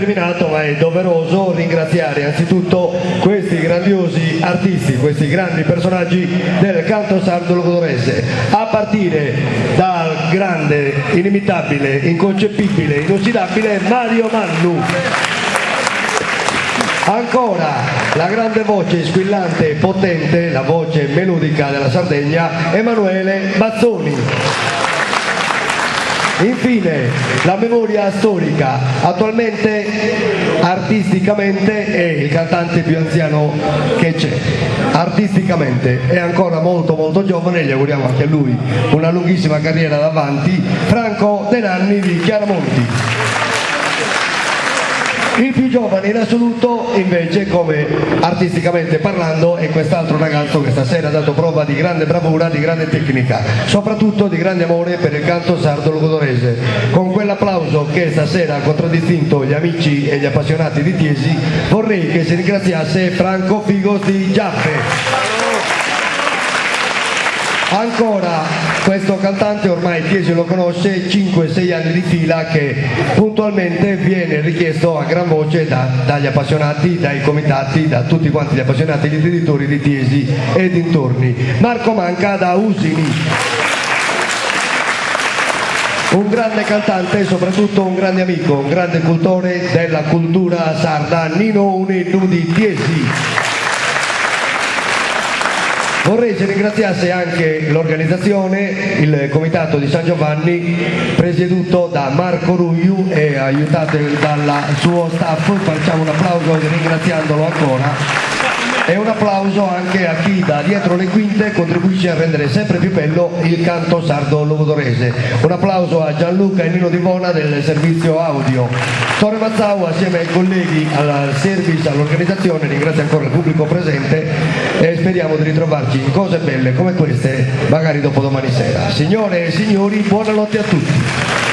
terminato, ma è doveroso ringraziare anzitutto questi grandiosi artisti, questi grandi personaggi del canto sardo logudorese, a partire dal grande, inimitabile, inconcepibile, inossidabile Mario Mannu. Ancora la grande voce squillante e potente, la voce melodica della Sardegna, Emanuele Bazzoni. Infine la memoria storica, attualmente artisticamente è il cantante più anziano che c'è, artisticamente è ancora molto giovane, gli auguriamo anche a lui una lunghissima carriera davanti, Franco De Nanni di Chiaramonti. Il più giovane in assoluto invece, come artisticamente parlando, è quest'altro ragazzo che stasera ha dato prova di grande bravura, di grande tecnica, soprattutto di grande amore per il canto sardo logudorese. Con quell'applauso che stasera ha contraddistinto gli amici e gli appassionati di Tiesi, vorrei che si ringraziasse Franco Figos di Giaffe. Ancora questo cantante ormai Tiesi lo conosce, 5-6 anni di fila, che puntualmente viene richiesto a gran voce dagli appassionati, dai comitati, da tutti quanti gli appassionati e gli editori di Tiesi e dintorni. Marco Manca da Usini. Un grande cantante e soprattutto un grande amico, un grande cultore della cultura sarda, Nino Uneddu di Tiesi. Vorrei si ringraziasse anche l'organizzazione, il comitato di San Giovanni, presieduto da Marco Ruiu e aiutato dal suo staff. Facciamo un applauso ringraziandolo ancora. E un applauso anche a chi da dietro le quinte contribuisce a rendere sempre più bello il canto sardo logudorese. Un applauso a Gianluca e Nino Divona del servizio audio. Torre Mazzau assieme ai colleghi al service, all'organizzazione, ringrazio ancora il pubblico presente e speriamo di ritrovarci in cose belle come queste magari dopo domani sera. Signore e signori, buonanotte a tutti.